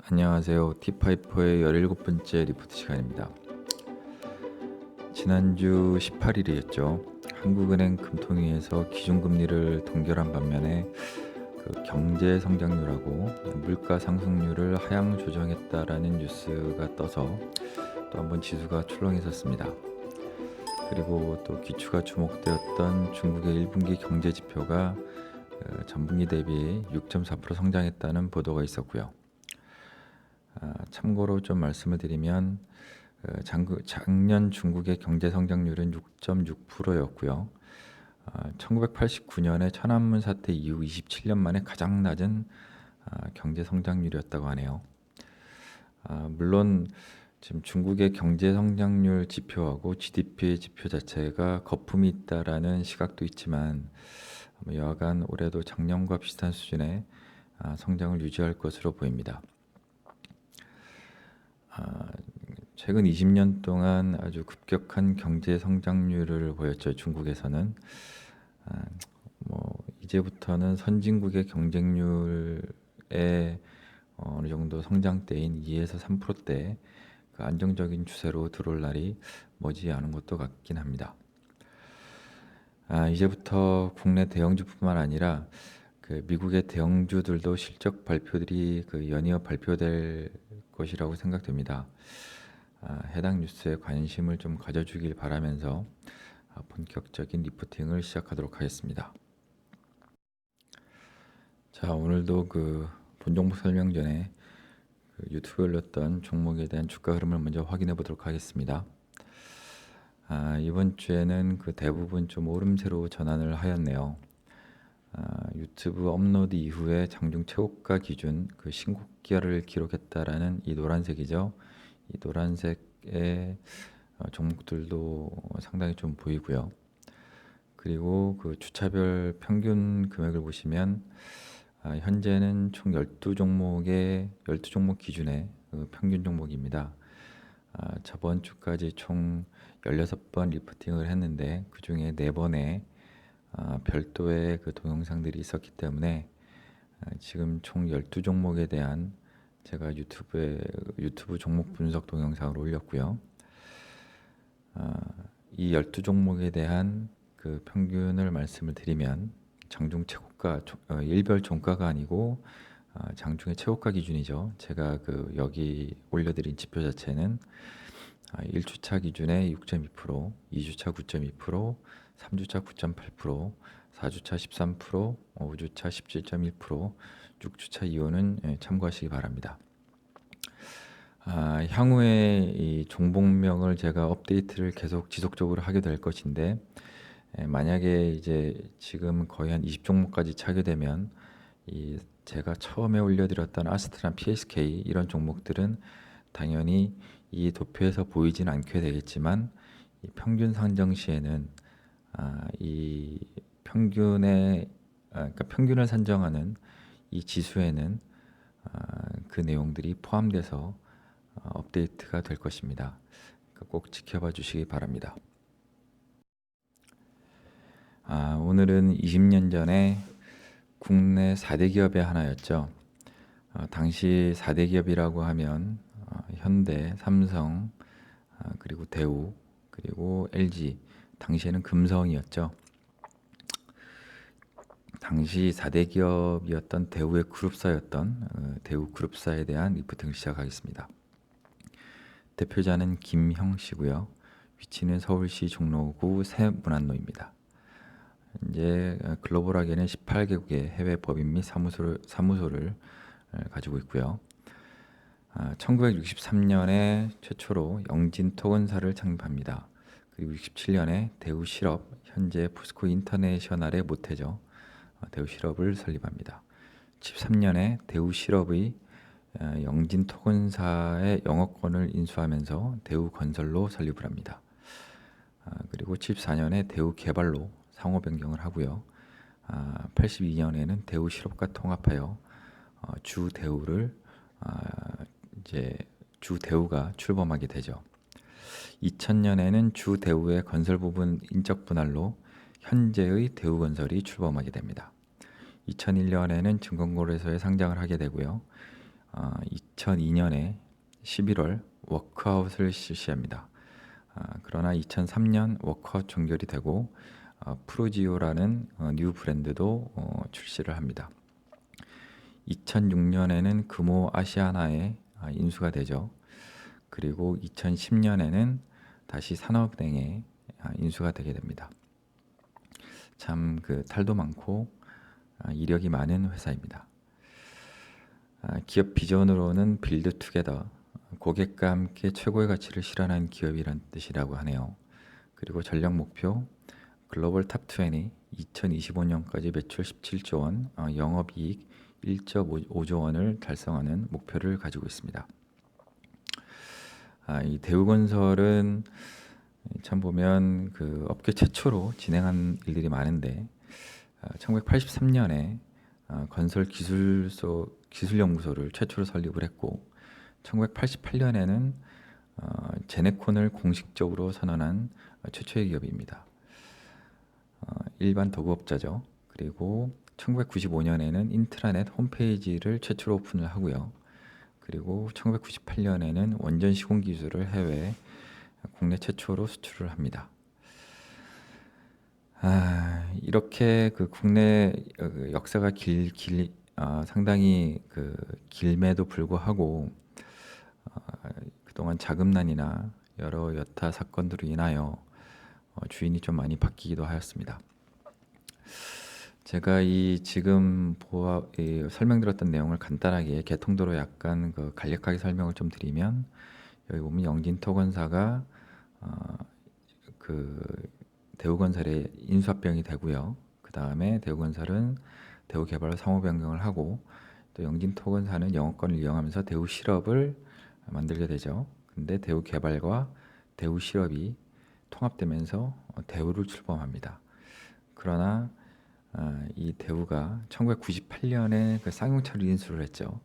안녕하세요. 티파이퍼의 17번째 리포트 시간입니다. 지난주 18일이었죠. 한국은행 금통위에서 기준금리를 동결한 반면에 경제 성장률하고 물가 상승률을 하향 조정했다라는 뉴스가 떠서 또 한번 지수가 출렁했었습니다. 그리고 또 기추가 주목되었던 중국의 1분기 경제 지표가 전분기 대비 6.4% 성장했다는 보도가 있었고요. 참고로 좀 말씀을 드리면 작년 중국의 경제 성장률은 6.6%였고요. 1989년에 천안문 사태 이후 27년 만에 가장 낮은 경제 성장률이었다고 하네요. 물론 지금 중국의 경제 성장률 지표하고 GDP 지표 자체가 거품이 있다라는 시각도 있지만 여하간 올해도 작년과 비슷한 수준의 성장을 유지할 것으로 보입니다. 최근 20년 동안 아주 급격한 경제 성장률을 보였죠. 중국에서는 이제부터는 선진국의 경쟁률의 어느 정도 성장대인 2에서 3%대 그 안정적인 추세로 들어올 날이 머지않은 것도 같긴 합니다. 이제부터 국내 대형주뿐만 아니라 그 미국의 대형주들도 실적 발표들이 연이어 발표될 것이라고 생각됩니다. 해당 뉴스에 관심을 좀 가져주길 바라면서 본격적인 리포팅을 시작하도록 하겠습니다. 자, 오늘도 본 종목 설명 전에 유튜브에 올렸던 종목에 대한 주가 흐름을 먼저 확인해 보도록 하겠습니다. 이번 주에는 대부분 좀 오름세로 전환을 하였네요. 유튜브 업로드 이후에 장중 최고가 기준 신고가를 기록했다라는 이 노란색이죠. 이 노란색의 종목들도 상당히 좀 보이고요. 그리고 주차별 평균 금액을 보시면 현재는 총 12종목 기준의 평균 종목입니다. 저번 주까지 총 16번 리포팅을 했는데 그 중에 4번의 별도의 동영상들이 있었기 때문에 지금 총 12종목에 대한 제가 유튜브 종목 분석 동영상을 올렸고요. 이 12종목에 대한 평균을 말씀을 드리면 장중 최고가, 일별 종가가 아니고 장중의 최고가 기준이죠. 제가 여기 올려드린 지표 자체는 1주차 기준에 6.2%, 2주차 9.2%, 3주차 9.8%, 4주차 13%, 5주차 17.1%, 6주차 이후는 참고하시기 바랍니다. 향후에 이 종목명을 제가 업데이트를 계속 지속적으로 하게 될 것인데 만약에 이제 지금 거의 한 20종목까지 차게 되면 제가 처음에 올려드렸던 아스트란, PSK 이런 종목들은 당연히 이 도표에서 보이진 않게 되겠지만 이 평균 산정 시에는 이 그러니까 평균을 산정하는 이 지수에는 그 내용들이 포함돼서 업데이트가 될 것입니다. 꼭 지켜봐 주시기 바랍니다. 오늘은 20년 전에 국내 4대 기업의 하나였죠. 당시 4대 기업이라고 하면 현대, 삼성, 그리고 대우, 그리고 LG, 당시에는 금성이었죠. 당시 4대 기업이었던 대우의 그룹사였던 대우 그룹사에 대한 리포팅을 시작하겠습니다. 대표자는 김형 씨고요. 위치는 서울시 종로구 세문안로입니다. 이제 글로벌하게는 18개국의 해외 법인 및 사무소를 가지고 있고요. 1963년에 최초로 영진토건사를 창립합니다. 그리고 67년에 대우실업, 현재 포스코 인터내셔널의 모태죠. 대우실업을 설립합니다. 73년에 대우실업의 영진토건사의 영업권을 인수하면서 대우건설로 설립을 합니다. 그리고 74년에 대우개발로 상호 변경을 하고요. 82년에는 대우실업과 통합하여 주대우가 출범하게 되죠. 2000년에는 주대우의 건설 부분 인적 분할로 현재의 대우건설이 출범하게 됩니다. 2001년에는 증권거래소에 상장을 하게 되고요. 2002년에 11월 워크아웃을 실시합니다. 그러나 2003년 워크아웃 종결이 되고 프로지오라는 뉴 브랜드도 출시를 합니다. 2006년에는 금호 아시아나에 인수가 되죠. 그리고 2010년에는 다시 산업은행에 인수가 되게 됩니다. 참 그 탈도 많고 이력이 많은 회사입니다. 기업 비전으로는 빌드 투게더, 고객과 함께 최고의 가치를 실현하는 기업이란 뜻이라고 하네요. 그리고 전략 목표, 글로벌 탑20, 2025년까지 매출 17조 원, 영업이익 1.5조 원을 달성하는 목표를 가지고 있습니다. 이 대우건설은 참 보면 그 업계 최초로 진행한 일들이 많은데 1983년에 건설 기술연구소를 최초로 설립을 했고 1988년에는 제네콘을 공식적으로 선언한 최초의 기업입니다. 일반 도구업자죠. 그리고 1995년에는 인트라넷 홈페이지를 최초로 오픈을 하고요. 그리고 1998년에는 원전 시공 기술을 해외 국내 최초로 수출을 합니다. 이렇게 그 국내 역사가 상당히 그 길매도 불구하고 그동안 자금난이나 여러 여타 사건들로 인하여 주인이 좀 많이 바뀌기도 하였습니다. 제가 지금 설명드렸던 내용을 간단하게 개통도로 약간 간략하게 설명을 좀 드리면 여기 보면 영진토건사가 그 대우건설에 인수합병이 되고요. 그 다음에 대우건설은 대우개발로 상호 변경을 하고 또 영진토건사는 영업권을 이용하면서 대우실업을 만들게 되죠. 근데 대우개발과 대우실업이 통합되면서 대우를 출범합니다. 그러나 이 대우가 1998년에 그 쌍용차를 인수를 했죠.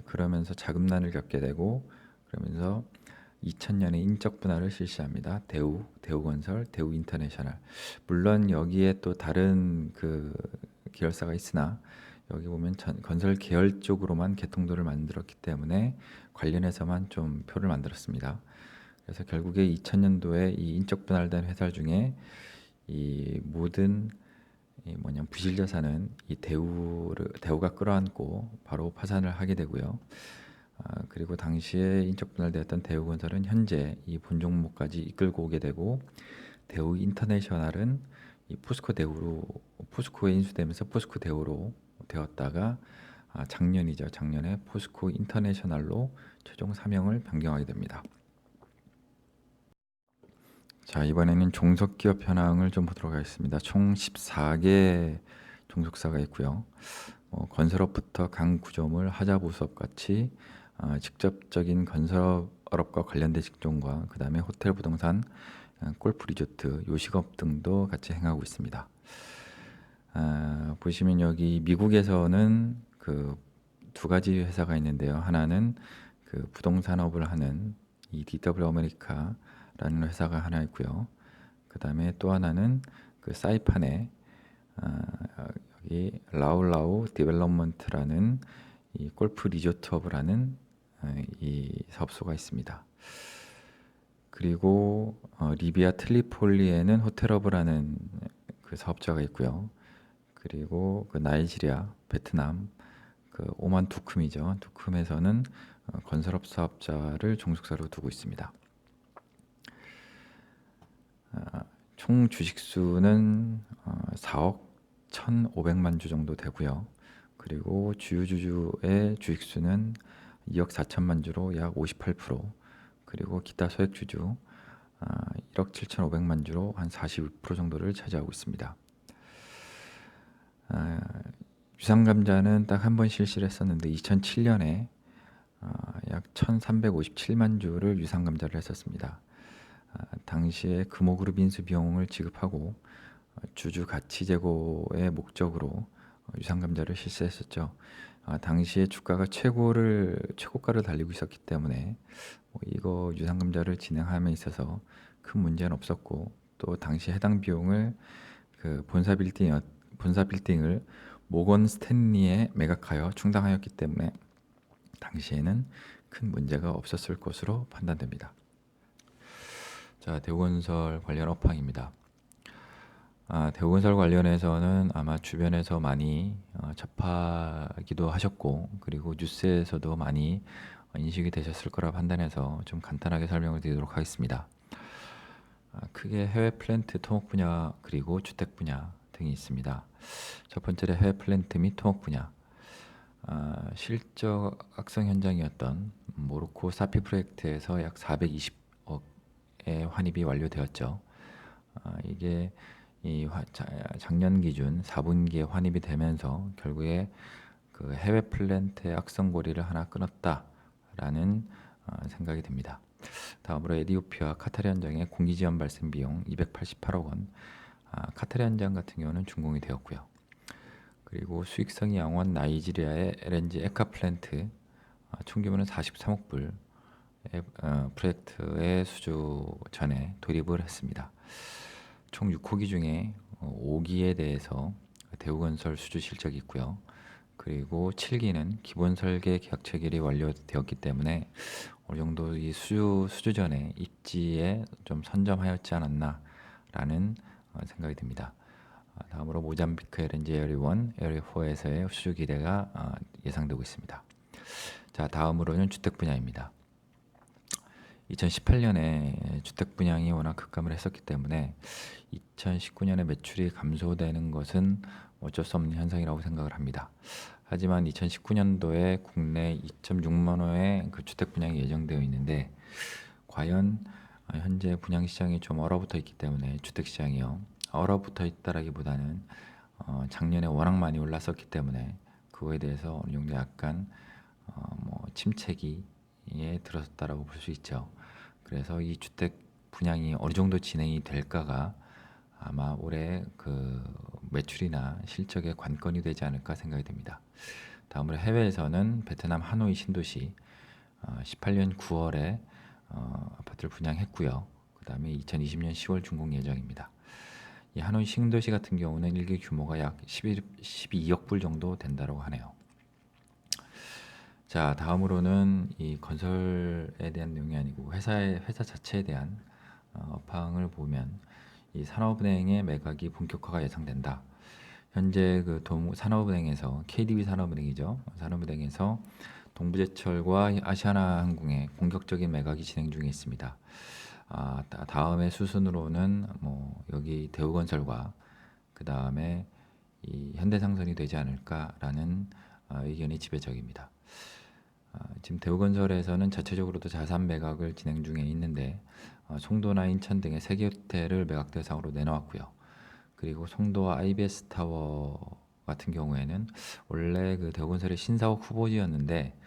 그러면서 자금난을 겪게 되고 그러면서 2000년에 인적 분할을 실시합니다. 대우건설, 대우인터내셔널. 물론 여기에 또 다른 그 계열사가 있으나 여기 보면 건설 계열 쪽으로만 개통도를 만들었기 때문에 관련해서만 좀 표를 만들었습니다. 그래서 결국에 2000년도에 이 인적 분할된 회사 중에 이 모든 부실자산은 이 대우가 끌어안고 바로 파산을 하게 되고요. 그리고 당시에 인적 분할되었던 대우건설은 현재 이 본종목까지 이끌고 오게 되고 대우 인터내셔널은 이 포스코에 인수되면서 포스코 대우로 되었다가 작년에 포스코 인터내셔널로 최종 사명을 변경하게 됩니다. 자, 이번에는 종속기업 현황을 좀 보도록 하겠습니다. 총 14개 종속사가 있고요. 건설업부터 강구조물, 하자보수업 같이 직접적인 건설업과 관련된 직종과 그 다음에 호텔, 부동산, 골프 리조트, 요식업 등도 같이 행하고 있습니다. 보시면 여기 미국에서는 그 두 가지 회사가 있는데요. 하나는 그 부동산업을 하는 이 DW 아메리카라는 회사가 하나 있고요. 그 다음에 또 하나는 그 사이판에 여기 라울라우 디벨롭먼트라는 이 골프 리조트업을 하는 이 사업소가 있습니다. 그리고 리비아 트리폴리에는 호텔업을 하는 그 사업자가 있고요. 그리고 그 나이지리아, 베트남, 그 오만 두쿰이죠. 두쿰에서는 건설업 사업자를 종속사로 두고 있습니다. 총 주식수는 4억 1,500만 주 정도 되고요. 그리고 주유주주의 주식수는 2억 4천만 주로 약 58%, 그리고 기타 소액주주 1억 7,500만 주로 한 42% 정도를 차지하고 있습니다. 유상감자는 딱 한 번 실시를 했었는데 2007년에 약 1,357만 주를 유상감자를 했었습니다. 당시에 금호그룹 인수 비용을 지급하고 주주 가치 제고의 목적으로 유상감자를 실시했었죠. 당시에 주가가 최고가를 달리고 있었기 때문에 이거 유상감자를 진행함에 있어서 큰 문제는 없었고, 또 당시 해당 비용을 그 본사 빌딩을 모건 스탠리에 매각하여 충당하였기 때문에 당시에는 큰 문제가 없었을 것으로 판단됩니다. 자, 대우건설 관련 업황입니다. 대우건설 관련해서는 아마 주변에서 많이 접하기도 하셨고, 그리고 뉴스에서도 많이 인식이 되셨을 거라 판단해서 좀 간단하게 설명을 드리도록 하겠습니다. 크게 해외 플랜트 토목 분야 그리고 주택 분야 등이 있습니다. 첫 번째로 해외 플랜트 및 토목 분야. 실적 악성 현장이었던 모로코 사피 프로젝트에서 약 420억의 환입이 완료되었죠. 이게 작년 기준 4분기에 환입이 되면서 결국에 그 해외 플랜트의 악성 고리를 하나 끊었다라는 생각이 듭니다. 다음으로 에티오피아 카타르 현장의 공기 지원 발생 비용 288억 원. 카타르 현장 같은 경우는 준공이 되었고요. 그리고 수익성이 양호한 나이지리아의 LNG 에카 플랜트 총 규모는 43억 불 프로젝트의 수주 전에 돌입을 했습니다. 총 6호기 중에 5기에 대해서 대우건설 수주 실적이 있고요. 그리고 7기는 기본 설계 계약 체결이 완료되었기 때문에 어느 정도 이 수주 전에 입지에 좀 선점하였지 않았나라는 생각이 듭니다. 다음으로 모잠비크 LNG 에어리 1, 에어리 4에서의 수주 기대가 예상되고 있습니다. 자, 다음으로는 주택 분야입니다. 2018년에 주택 분양이 워낙 급감을 했었기 때문에 2019년에 매출이 감소되는 것은 어쩔 수 없는 현상이라고 생각을 합니다. 하지만 2019년도에 국내 2.6만 호의 그 주택 분양이 예정되어 있는데 과연 현재 분양 시장이 좀 얼어붙어 있기 때문에 주택 시장이요. 얼어붙어 있다라기보다는 작년에 워낙 많이 올랐었기 때문에 그거에 대해서 어느 정도 약간 침체기에 들어섰다라고 볼 수 있죠. 그래서 이 주택 분양이 어느 정도 진행이 될까가 아마 올해 그 매출이나 실적의 관건이 되지 않을까 생각이 됩니다. 다음으로 해외에서는 베트남 하노이 신도시 18년 9월에 아파트를 분양했고요. 그 다음에 2020년 10월 준공 예정입니다. 이 하노이 신도시 같은 경우는 일개 규모가 약 12억 불 정도 된다고 하네요. 자, 다음으로는 이 건설에 대한 내용이 아니고 회사 자체에 대한 업황을 보면 이 산업은행의 매각이 본격화가 예상된다. 현재 그 산업은행에서 KDB 산업은행이죠. 산업은행에서 동부제철과 아시아나항공의 공격적인 매각이 진행 중에 있습니다. 다음에 수순으로는 여기 대우건설과 그 다음에 이 현대상선이 되지 않을까라는 의견이 지배적입니다. 지금 대우건설에서는 자체적으로도 자산 매각을 진행 중에 있는데 송도나 인천 등의 3개 호텔을 매각 대상으로 내놓았고요. 그리고 송도와 IBS 타워 같은 경우에는 원래 그 대우건설의 신사옥 후보지였는데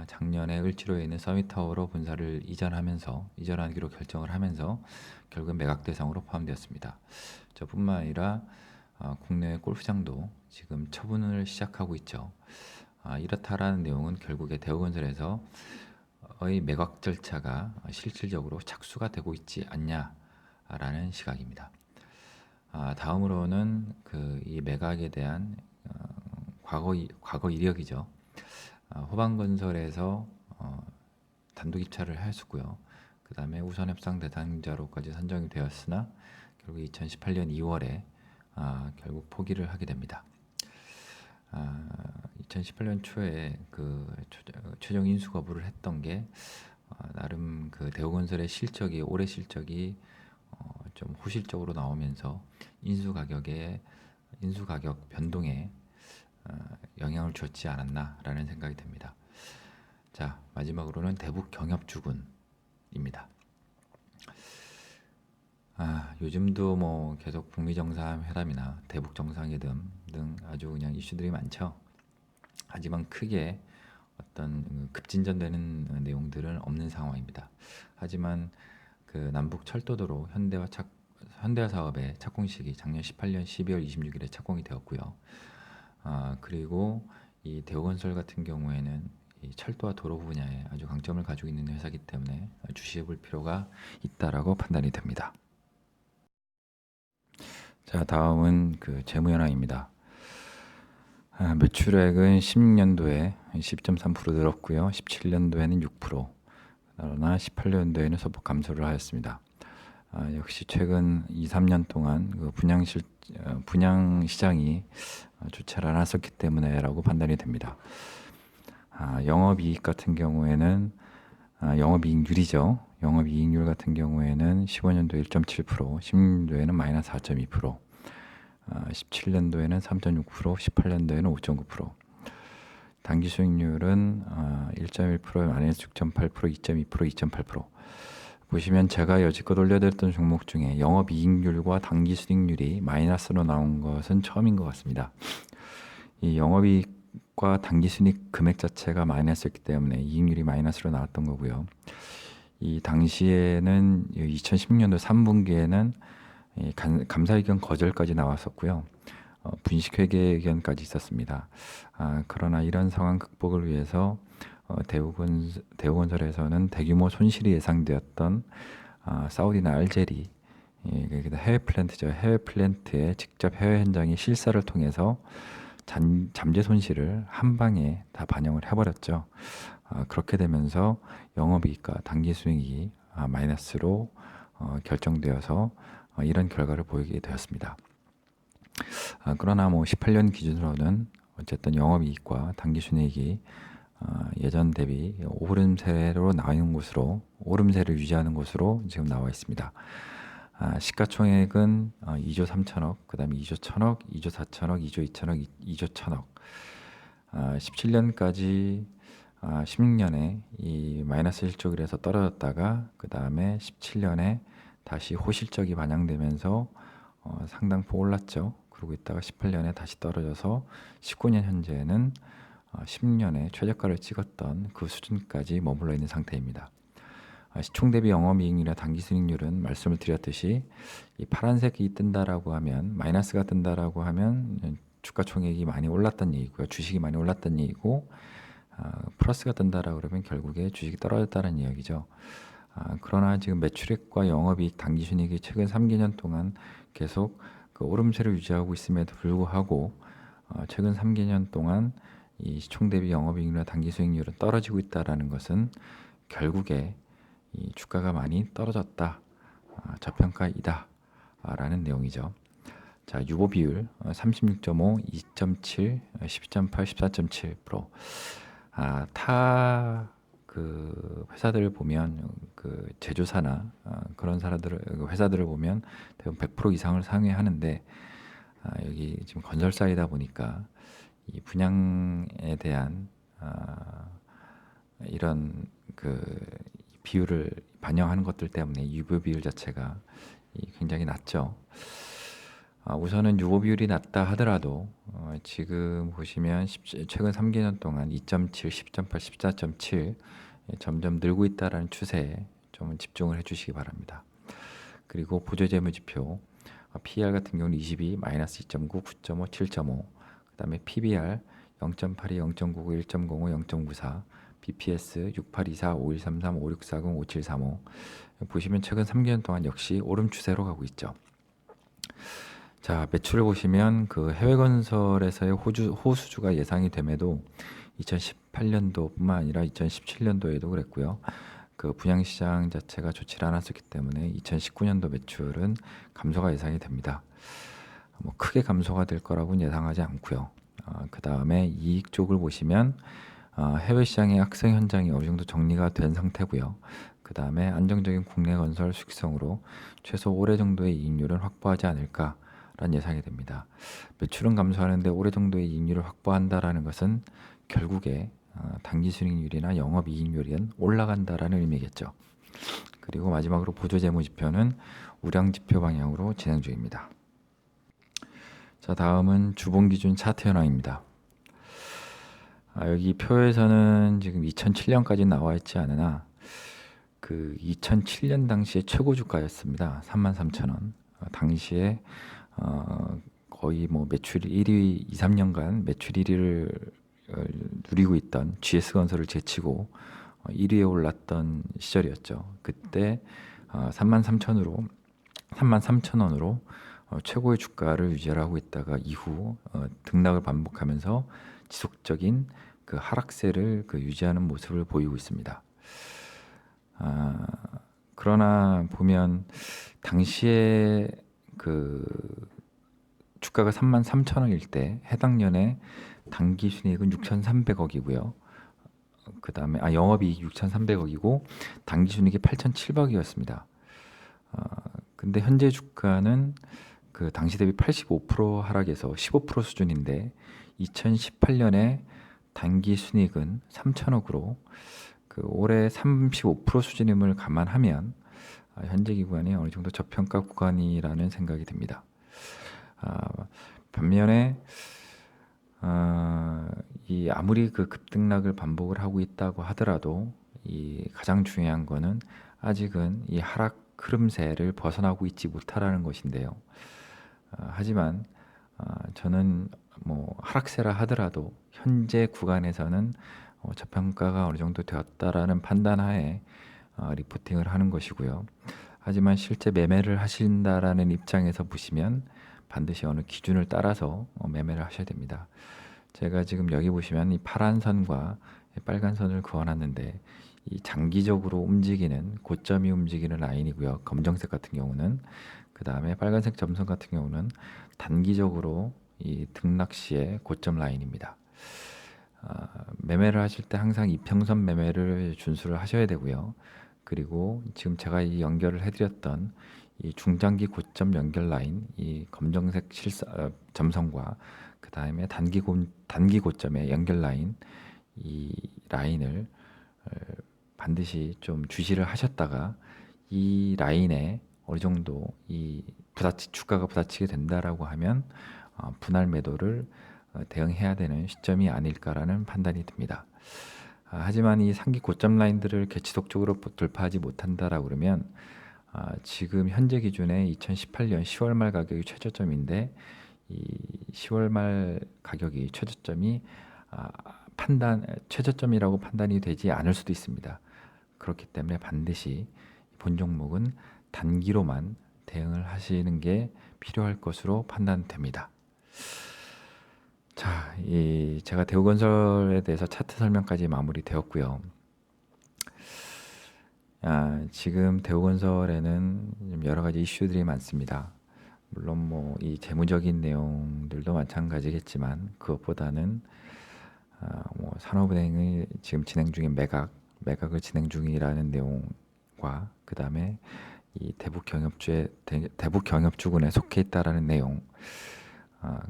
작년에 을지로에 있는 서밋타워로 본사를 이전하기로 결정을 하면서 결국 매각 대상으로 포함되었습니다. 저뿐만 아니라 국내 골프장도 지금 처분을 시작하고 있죠. 이렇다라는 내용은 결국에 대우건설에서의 매각 절차가 실질적으로 착수가 되고 있지 않냐라는 시각입니다. 다음으로는 이 매각에 대한 과거 이력이죠. 호반건설에서 단독 입찰을 했었고요. 그 다음에 우선협상 대상자로까지 선정이 되었으나 결국 2018년 2월에 결국 포기를 하게 됩니다. 2018년 초에 그 최종 인수 거부를 했던 게 나름 그 대우건설의 올해 실적이 좀 호실적으로 나오면서 인수 가격 변동에 영향을 줬지 않았나라는 생각이 듭니다. 자, 마지막으로는 대북 경협주군입니다. 요즘도 계속 북미 정상회담이나 대북 정상회담 등 아주 그냥 이슈들이 많죠. 하지만 크게 어떤 급진전되는 내용들은 없는 상황입니다. 하지만 그 남북 철도도로 현대화 사업의 착공식이 작년 18년 12월 26일에 착공이 되었고요. 그리고 이 대우건설 같은 경우에는 이 철도와 도로 분야에 아주 강점을 가지고 있는 회사이기 때문에 주시해 볼 필요가 있다라고 판단이 됩니다. 자, 다음은 그 재무 현황입니다. 매출액은 16년도에 12.3% 늘었고요. 17년도에는 6%, 그러나 18년도에는 소폭 감소를 하였습니다. 역시 최근 2, 3년 동안 그 분양 시장이 좋지 않았었기 때문에라고 판단이 됩니다. 영업이익 같은 경우에는 영업이익률이죠. 영업이익률 같은 경우에는 15년도에 1.7%, 16년도에는 마이너스 4.2%, 17년도에는 3.6%, 18년도에는 5.9%. 당기 수익률은 1.1%, 마이너스 6.8%, 2.2%, 2.8%. 보시면 제가 여지껏 올려드렸던 종목 중에 영업이익률과 당기 수익률이 마이너스로 나온 것은 처음인 것 같습니다. 이 영업이익과 당기 수익 금액 자체가 마이너스였기 때문에 이익률이 마이너스로 나왔던 거고요. 이 당시에는 2016년도 3분기에는 감사의견 거절까지 나왔었고요. 분식회계 의견까지 있었습니다. 그러나 이런 상황 극복을 위해서 대우건설에서는 대규모 손실이 예상되었던 사우디나 알제리 해외 플랜트죠. 해외 플랜트의 직접 해외 현장의 실사를 통해서 잠재 손실을 한 방에 다 반영을 해버렸죠. 그렇게 되면서 영업이익과 당기수익이 마이너스로 결정되어서 이런 결과를 보이게 되었습니다. 그러나 18년 기준으로는 어쨌든 영업이익과 당기순이익이 예전 대비 오름세로 나오는 곳으로, 오름세를 유지하는 곳으로 지금 나와 있습니다. 시가총액은 2조 3천억, 그 다음에 2조 1천억, 2조 4천억, 2조 2천억, 2조 1천억. 17년까지 16년에 이 마이너스 1조 그래서 떨어졌다가 그 다음에 17년에 다시 호실적이 반영되면서 상당폭 올랐죠. 그러고 있다가 18년에 다시 떨어져서 19년 현재는 16년에 최저가를 찍었던 그 수준까지 머물러 있는 상태입니다. 시총 대비 영업이익률이나 당기순이익률은 말씀을 드렸듯이 이 파란색이 뜬다라고 하면, 마이너스가 뜬다라고 하면 주가 총액이 많이 올랐다는 얘기고요. 주식이 많이 올랐다는 얘기고, 플러스가 뜬다라고 그러면 결국에 주식이 떨어졌다는 이야기죠. 그러나 지금 매출액과 영업이익, 당기순이익이 최근 3개년 동안 계속 그 오름세를 유지하고 있음에도 불구하고 최근 3개년 동안 이 시총 대비 영업이익률과 당기수익률은 떨어지고 있다라는 것은 결국에 이 주가가 많이 떨어졌다, 저평가이다 라는 내용이죠. 자, 유보 비율 36.5, 2.7, 12.8, 14.7%. 타 그 회사들을 보면 그 제조사나 그런 회사들을 보면 대부분 100% 이상을 상회하는데 여기 지금 건설사이다 보니까 이 분양에 대한 이런 그 비율을 반영하는 것들 때문에 유보 비율 자체가 굉장히 낮죠. 우선은 유보 비율이 낮다 하더라도 지금 보시면 최근 3개년 동안 2.7, 10.8, 14.7 점점 늘고 있다라는 추세에 좀 집중을 해주시기 바랍니다. 그리고 보조재무지표 PER 같은 경우는 22, 마이너스 2.9, 9.5, 7.5, 그 다음에 PBR 0.82, 0.99, 1.05, 0.94, BPS 6824, 5133, 5640, 5735 보시면 최근 3개년 동안 역시 오름 추세로 가고 있죠. 자, 매출을 보시면 그 해외 건설에서의 호수주가 예상이 됨에도 2018년도뿐만 아니라 2017년도에도 그랬고요. 그 분양시장 자체가 좋지 않았었기 때문에 2019년도 매출은 감소가 예상이 됩니다. 크게 감소가 될 거라고는 예상하지 않고요. 그 다음에 이익 쪽을 보시면 해외 시장의 악성 현장이 어느 정도 정리가 된 상태고요. 그 다음에 안정적인 국내 건설 수익성으로 최소 올해 정도의 이익률은 확보하지 않을까라는 예상이 됩니다. 매출은 감소하는데 올해 정도의 이익률을 확보한다라는 것은 결국에 당기순이익률이나 영업이익률은 올라간다라는 의미겠죠. 그리고 마지막으로 보조재무지표는 우량지표 방향으로 진행 중입니다. 자, 다음은 주봉기준 차트 현황입니다. 여기 표에서는 지금 2007년까지 나와 있지 않으나 그 2007년 당시에 최고 주가였습니다. 33,000원. 당시에 거의 매출 1위 2, 3년간 매출 1위를 누리고 있던 GS건설을 제치고 1위에 올랐던 시절이었죠. 그때 33,000원으로 최고의 주가를 유지를 하고 있다가 이후 등락을 반복하면서 지속적인 그 하락세를 유지하는 모습을 보이고 있습니다. 그러나 보면 당시에 그 주가가 33,000원일 때 해당 년에 단기 순이익은 6,300억이고요. 그 다음에 영업이익 6,300억이고 단기 순이익이 8,700억이었습니다. 근데 현재 주가는 그 당시 대비 85% 하락해서 15% 수준인데 2018년에 단기 순이익은 3,000억으로 그 올해 35% 수준임을 감안하면 현재 기간이 어느 정도 저평가 구간이라는 생각이 듭니다. 반면에 이 아무리 그 급등락을 반복을 하고 있다고 하더라도 이 가장 중요한 거는 아직은 이 하락 흐름세를 벗어나고 있지 못하라는 것인데요. 하지만 저는 뭐 하락세라 하더라도 현재 구간에서는 저평가가 어느 정도 되었다라는 판단하에 리포팅을 하는 것이고요. 하지만 실제 매매를 하신다라는 입장에서 보시면 반드시 어느 기준을 따라서 매매를 하셔야 됩니다. 제가 지금 여기 보시면 이 파란 선과 빨간 선을 그어놨는데 이 장기적으로 움직이는 고점이 움직이는 라인이고요. 검정색 같은 경우는 그 다음에 빨간색 점선 같은 경우는 단기적으로 이 등락 시의 고점 라인입니다. 매매를 하실 때 항상 이평선 매매를 준수를 하셔야 되고요. 그리고 지금 제가 이 연결을 해드렸던 이 중장기 고점 연결 라인, 이 검정색 점선과 그 다음에 단기 고점의 연결 라인, 이 라인을 반드시 좀 주시를 하셨다가 이 라인에 어느 정도 이 주가가 부딪히게 된다라고 하면 분할 매도를 대응해야 되는 시점이 아닐까라는 판단이 듭니다. 하지만 이 상기 고점 라인들을 지속적으로 돌파하지 못한다라고 그러면 지금 현재 기준에 2018년 10월 말 가격이 최저점인데 이 10월 말 가격이 최저점이 최저점이라고 판단이 되지 않을 수도 있습니다. 그렇기 때문에 반드시 본 종목은 단기로만 대응을 하시는 게 필요할 것으로 판단됩니다. 자, 제가 대우건설에 대해서 차트 설명까지 마무리되었고요. 지금 대우건설에는 여러 가지 이슈들이 많습니다. 물론 뭐 이 재무적인 내용들도 마찬가지겠지만 그것보다는 뭐 산업은행이 지금 진행 중인 매각을 진행 중이라는 내용과 그 다음에 이 대북 경협주군에 속해 있다라는 내용,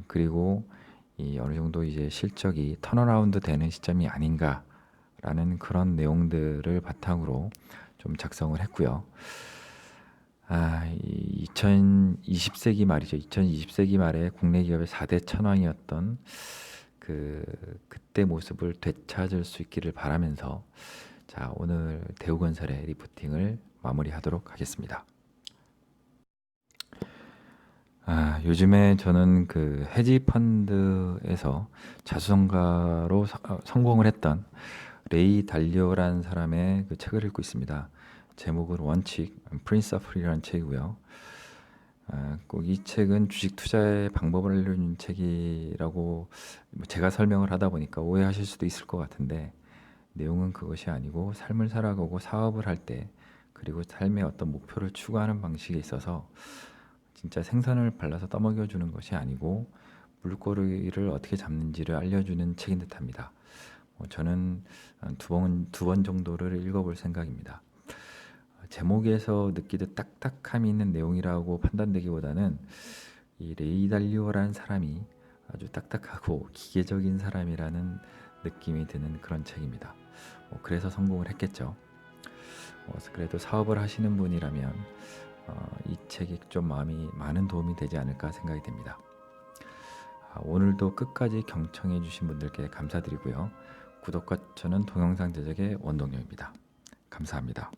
그리고 이 어느 정도 이제 실적이 턴어라운드 되는 시점이 아닌가라는 그런 내용들을 바탕으로 좀 작성을 했고요. 2020세기 말이죠. 2020세기 말에 국내 기업의 4대 천왕이었던 그때 모습을 되찾을 수 있기를 바라면서 자, 오늘 대우건설의 리포팅을 마무리하도록 하겠습니다. 요즘에 저는 그 헤지 펀드에서 자수성가로 성공을 했던 레이 달리오라는 사람의 그 책을 읽고 있습니다. 제목은 원칙, 프린스 오브 프리라는 책이고요. 꼭 이 책은 주식 투자의 방법을 알려주는 책이라고 제가 설명을 하다 보니까 오해하실 수도 있을 것 같은데 내용은 그것이 아니고 삶을 살아가고 사업을 할 때 그리고 삶의 어떤 목표를 추구하는 방식에 있어서 진짜 생선을 발라서 떠먹여주는 것이 아니고 물고기를 어떻게 잡는지를 알려주는 책인 듯합니다. 저는 두 번 정도를 읽어볼 생각입니다. 제목에서 느끼듯 딱딱함이 있는 내용이라고 판단되기보다는 이 레이 달리오라는 사람이 아주 딱딱하고 기계적인 사람이라는 느낌이 드는 그런 책입니다. 그래서 성공을 했겠죠. 그래도 사업을 하시는 분이라면 이 책이 좀 많은 도움이 되지 않을까 생각이 됩니다. 오늘도 끝까지 경청해 주신 분들께 감사드리고요. 구독과 추천은 동영상 제작의 원동력입니다. 감사합니다.